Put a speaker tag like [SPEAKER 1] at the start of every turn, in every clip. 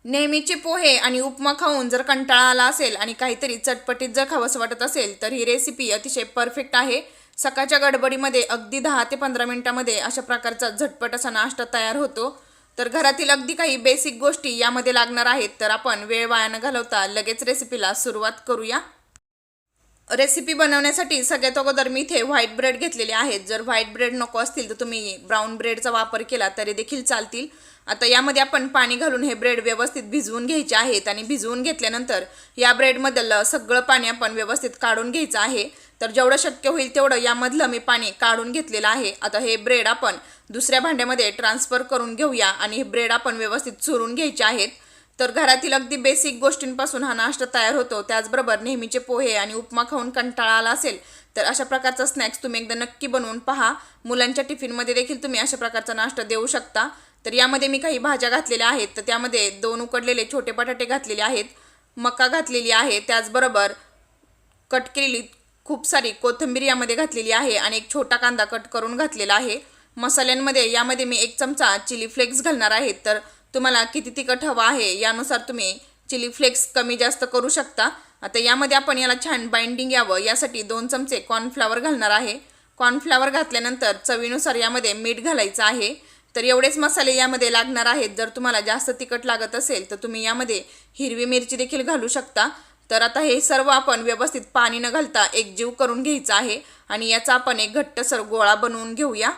[SPEAKER 1] नेहमीचे पोहे आणि उपमा खाऊन जर कंटाळा आला असेल आणि काहीतरी चटपटीत जर खावंसं वाटत असेल तर ही रेसिपी अतिशय परफेक्ट आहे. सकाळच्या गडबडीमध्ये अगदी 10 ते 15 मिनिटांमध्ये अशा प्रकारचा झटपट असा नाश्ता तयार होतो. तर घरातील अगदी काही बेसिक गोष्टी यामध्ये लागणार आहेत. तर आपण वेळ वाया न घालवता लगेच रेसिपीला सुरुवात करूया. रेसिपी बनवण्यासाठी सगळ्यात अगोदर मी इथे व्हाईट ब्रेड घेतलेले आहेत. जर व्हाईट ब्रेड नको असतील तर तुम्ही ब्राऊन ब्रेडचा वापर केला तरी देखील चालतील. आता यामध्ये आपण पाणी घालून हे ब्रेड व्यवस्थित भिजवून घ्यायचे आहेत आणि भिजवून घेतल्यानंतर या ब्रेडमधलं सगळं पाणी आपण व्यवस्थित काढून घ्यायचं आहे. तर जेवढं शक्य होईल तेवढं यामधलं मी पाणी काढून घेतलेलं आहे. आता हे ब्रेड आपण दुसऱ्या भांड्यामध्ये ट्रान्सफर करून घेऊया आणि हे ब्रेड आपण व्यवस्थित चुरून घ्यायचे आहेत. तर घरातील अगदी बेसिक गोष्टींपासून हा नाश्ता तयार होतो. त्याचबरोबर नेहमीचे पोहे आणि उपमा खाऊन कंटाळा आला असेल तर अशा प्रकारचा स्नॅक्स तुम्ही एकदा नक्की बनवून पहा. मुलांच्या टिफिनमध्ये देखील तुम्ही अशा प्रकारचा नाश्ता देऊ शकता. तर यामध्ये मी काही भाज्या घातलेल्या आहेत. तर त्यामध्ये 2 उकडलेले छोटे बटाटे घातलेले आहेत, मका घातलेली आहे, त्याचबरोबर कट केलेली खूप सारी कोथिंबीर यामध्ये घातलेली आहे आणि एक छोटा कांदा कट करून घातलेला आहे. मसाल्यांमध्ये यामध्ये मी 1 चमचा चिली फ्लेक्स घालणार आहे. तर तुम्हाला किती तिखट हवं आहे यानुसार तुम्ही चिली फ्लेक्स कमी जास्त करू शकता. आता यामध्ये आपण याला छान बाइंडिंग यावं यासाठी 2 चमचे कॉर्नफ्लॉवर घालणार आहे. कॉर्नफ्लॉवर घातल्यानंतर चवीनुसार यामध्ये मीठ घालायचं आहे. तर एवढेच मसाले यामध्ये लागणार आहेत. जर तुम्हाला जास्त तिखट लागत असेल तर तुम्ही यामध्ये हिरवी मिरची देखील घालू शकता. तर आता हे सर्व आपण व्यवस्थित पाणी न घालता एकजीव करून घ्यायचं आहे आणि याचा आपण एक घट्टसर गोळा बनवून घेऊया.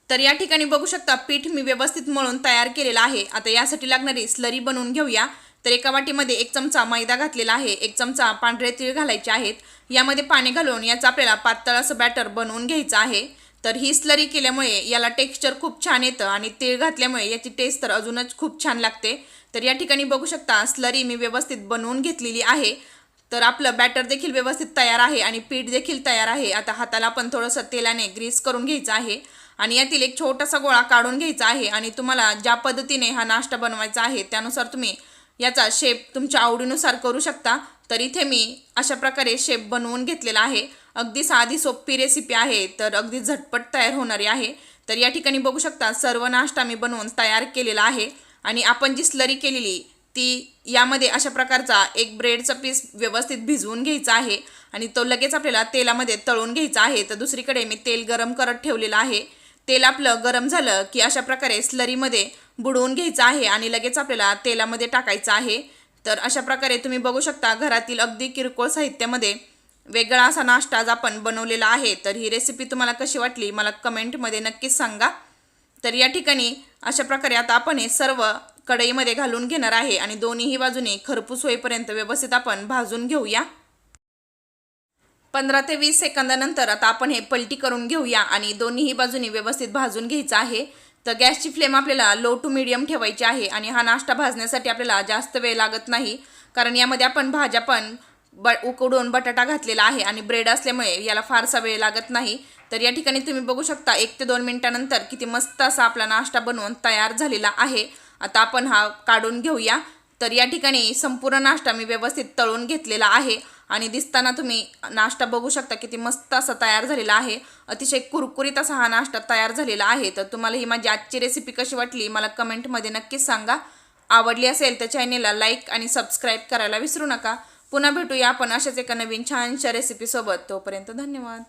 [SPEAKER 1] तर या ठिकाणी बघू शकता पीठ मी व्यवस्थित मळून तयार केलेलं आहे. आता यासाठी लागणारी स्लरी बनवून घेऊया. तर एका वाटीमध्ये 1 चमचा मैदा घातलेला आहे, 1 चमचा पांढरे तीळ घालायचे आहेत. यामध्ये पाणी घालून याचं आपल्याला पातळ असं बॅटर बनवून घ्यायचं आहे. तर ही स्लरी केल्यामुळे याला टेक्स्चर खूप छान येतं आणि तीळ घातल्यामुळे याची टेस्ट तर अजूनच खूप छान लागते. तर या ठिकाणी बघू शकता स्लरी मी व्यवस्थित बनवून घेतलेली आहे. तर आपलं बॅटर देखील व्यवस्थित तयार आहे आणि पीठ देखील तयार आहे. आता हाताला आपण थोडंसं तेलाने ग्रीस करून घ्यायचं आहे आणि यातील एक छोटासा गोळा काढून घ्यायचा आहे आणि तुम्हाला ज्या पद्धतीने हा नाश्ता बनवायचा आहे त्यानुसार तुम्ही याचा शेप तुमच्या आवडीनुसार करू शकता. तर इथे मी अशा प्रकारे शेप बनवून घेतलेला आहे. अगदी साधी सोपी रेसिपी आहे, तर अगदी झटपट तयार होणारी आहे. तर या ठिकाणी बघू शकता सर्व नाश्ता मी बनवून तयार केलेला आहे आणि आपण जी स्लरी केलेली ती यामध्ये अशा प्रकारचा एक ब्रेडचा पीस व्यवस्थित भिजवून घ्यायचा आहे आणि तो लगेच आपल्याला तेलामध्ये तळून घ्यायचा आहे. तर दुसरीकडे मी तेल गरम करत ठेवलेलं आहे. तेल आपलं गरम झालं की अशा प्रकारे स्लरीमध्ये बुडवून घ्यायचं आहे आणि लगेच आपल्याला तेलामध्ये टाकायचं आहे. तर अशा प्रकारे तुम्ही बघू शकता घरातील अगदी किरकोळ साहित्यामध्ये वेगळा असा नाश्ता आज आपण बनवलेला आहे. तर ही रेसिपी तुम्हाला कशी वाटली मला कमेंटमध्ये नक्कीच सांगा. तर या ठिकाणी अशा प्रकारे आता आपण हे सर्व कढईमध्ये घालून घेणार आहे आणि दोन्हीही बाजूने खरपूस होईपर्यंत व्यवस्थित आपण भाजून घेऊया. 15 ते 20 सेकंदानंतर आता आपण हे पलटी करून घेऊया आणि दोन्हीही बाजूने व्यवस्थित भाजून घ्यायचं आहे. तर गॅसची फ्लेम आपल्याला लो टू मीडियम ठेवायची आहे आणि हा नाश्ता भाजण्यासाठी आपल्याला जास्त वेळ लागत नाही, कारण यामध्ये आपण भाज्या पण उकडून बटाटा घातलेला आहे आणि ब्रेड असल्यामुळे याला फारसा वेळ लागत नाही. तर या ठिकाणी तुम्ही बघू शकता 1 ते 2 मिनिटानंतर किती मस्त असा आपला नाश्ता बनवून तयार झालेला आहे. आता आपण हा काढून घेऊया. तर या ठिकाणी संपूर्ण नाश्ता मी व्यवस्थित तळून घेतलेला आहे आणि दिसताना तुम्ही नाश्ता बघू शकता किती मस्त असा तयार झालेला आहे. अतिशय कुरकुरीत असा हा नाश्ता तयार झालेला आहे. तर तुम्हाला ही माझी आजची रेसिपी कशी वाटली मला कमेंटमध्ये नक्कीच सांगा. आवडली असेल तर चॅनेलला लाईक आणि सबस्क्राईब करायला विसरू नका. पुन्हा भेटूया आपण अशाच एका नवीन छानशा रेसिपीसोबत. तोपर्यंत धन्यवाद.